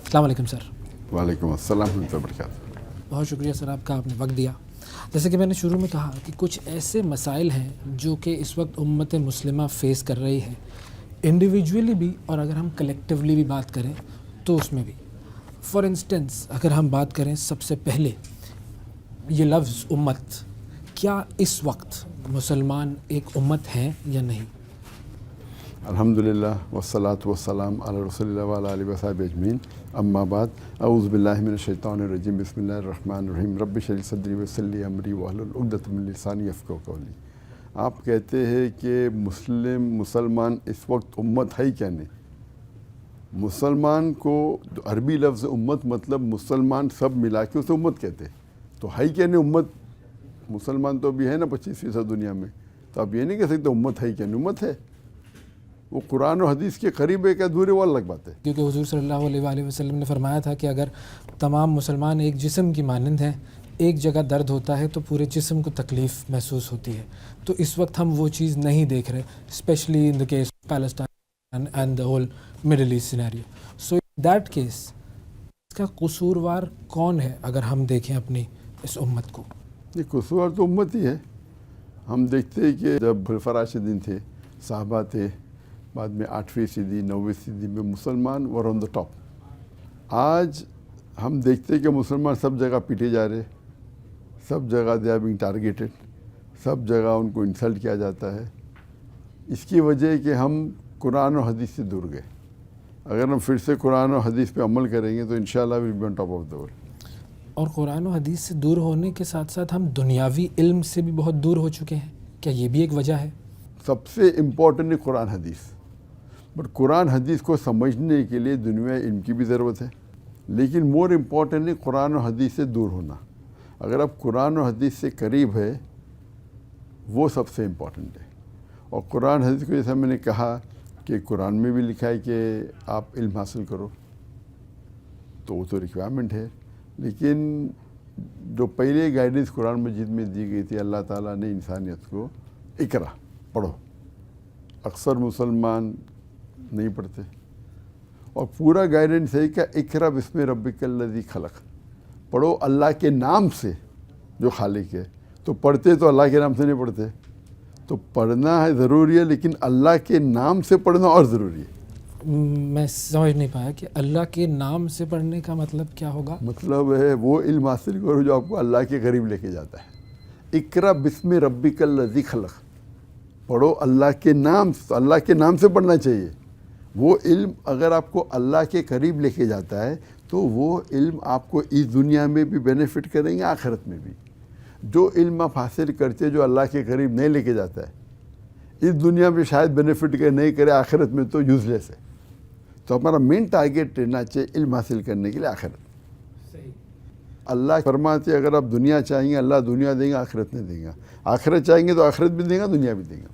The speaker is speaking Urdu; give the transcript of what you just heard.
السلام علیکم سر. وعلیکم السلام ورحمۃ اللہ وبرکاتہ. بہت شکریہ سر آپ کا، آپ نے وقت دیا. جیسے کہ میں نے شروع میں کہا کہ کچھ ایسے مسائل ہیں جو کہ اس وقت امت مسلمہ فیس کر رہی ہے، انڈیویجولی بھی اور اگر ہم کلیکٹیولی بھی بات کریں تو اس میں بھی. فار انسٹنس اگر ہم بات کریں سب سے پہلے یہ لفظ امت، کیا اس وقت مسلمان ایک امت ہیں یا نہیں؟ الحمدللہ والصلاۃ والسلام علی رسول اللہ وعلی آلہ وصحبہ اجمعین. اما بعد، اعوذ باللہ من الشیطان الرجیم. بسم اللہ الرحمن الرحیم. رب اشرح لی صدری ویسر لی امری واحلل عقدۃ من لسانی یفقہوا قولی. آپ کہتے ہیں کہ مسلمان اس وقت امت ہے ہی کیا نہیں. مسلمان کو عربی لفظ امت مطلب مسلمان سب ملا کے اسے امت کہتے ہیں. تو ہے کیا نہیں امت؟ مسلمان تو ابھی ہے نا 25% دنیا میں، تو آپ یہ نہیں کہہ سکتے امت ہے کیا نہیں. امت ہے، وہ قرآن و حدیث کے قریب ہے کہ ادھورے، وہ الگ بات ہے. کیونکہ حضور صلی اللہ علیہ وآلہ وسلم نے فرمایا تھا کہ اگر تمام مسلمان ایک جسم کی مانند ہیں، ایک جگہ درد ہوتا ہے تو پورے جسم کو تکلیف محسوس ہوتی ہے. تو اس وقت ہم وہ چیز نہیں دیکھ رہے، especially in the case Palestine and the whole Middle East scenario. So in that case اس کا قصوروار کون ہے اگر ہم دیکھیں اپنی اس امت کو؟ یہ قصوروار تو امت ہی ہے. ہم دیکھتے ہیں کہ جب خلفاء راشدین تھے، صحابہ تھے، بعد میں 8ویں صدی 9ویں صدی میں مسلمان ور آن دا ٹاپ. آج ہم دیکھتے ہیں کہ مسلمان سب جگہ پیٹے جا رہے، سب جگہ دے آر بینگ ٹارگیٹڈ، سب جگہ ان کو انسلٹ کیا جاتا ہے. اس کی وجہ ہے کہ ہم قرآن و حدیث سے دور گئے. اگر ہم پھر سے قرآن و حدیث پہ عمل کریں گے تو انشاءاللہ will be on top of the world. اور قرآن و حدیث سے دور ہونے کے ساتھ ساتھ ہم دنیاوی علم سے بھی بہت دور ہو چکے ہیں. کیا یہ بھی ایک وجہ ہے؟ سب سے امپورٹنٹ ہے قرآن حدیث. بٹ قرآن حدیث کو سمجھنے کے لیے دنیا علم کی بھی ضرورت ہے، لیکن مور امپورٹنٹ ہے قرآن و حدیث سے دور ہونا. اگر آپ قرآن و حدیث سے قریب ہے وہ سب سے امپورٹنٹ ہے. اور قرآن حدیث کو جیسا میں نے کہا کہ قرآن میں بھی لکھا ہے کہ آپ علم حاصل کرو، تو وہ تو ریکوائرمنٹ ہے. لیکن جو پہلے گائیڈنس قرآن مجید میں دی گئی تھی، اللہ تعالیٰ نے انسانیت کو اقرا پڑھو. اکثر مسلمان نہیں پڑھتے، اور پورا گائیڈنس ہے کہ اقرا بسم ربک الذی خلق، پڑھو اللہ کے نام سے جو خالق ہے. تو پڑھتے تو اللہ کے نام سے نہیں پڑھتے. تو پڑھنا ہے ضروری ہے، لیکن اللہ کے نام سے پڑھنا اور ضروری ہے. میں سمجھ نہیں پایا کہ اللہ کے نام سے پڑھنے کا مطلب کیا ہوگا؟ مطلب ہے وہ علم حاصل کرو جو آپ کو اللہ کے قریب لے کے جاتا ہے. اقرا بسم ربک الذی خلق، پڑھو اللہ کے نام سے. اللہ کے نام سے پڑھنا چاہیے. وہ علم اگر آپ کو اللہ کے قریب لے کے جاتا ہے تو وہ علم آپ کو اس دنیا میں بھی بینیفٹ کریں گے، آخرت میں بھی. جو علم آپ حاصل کرتے جو اللہ کے قریب نہیں لے کے جاتا ہے، اس دنیا میں شاید بینیفٹ نہیں کرے، آخرت میں تو یوز لیس ہے. تو ہمارا مین ٹارگیٹ رہنا چاہیے علم حاصل کرنے کے لیے آخرت. اللہ فرماتے اگر آپ دنیا چاہیں گے اللہ دنیا دیں گا، آخرت نہیں دیں گا. آخرت چاہیں گے تو آخرت بھی دیں گا، دنیا بھی دیں گا.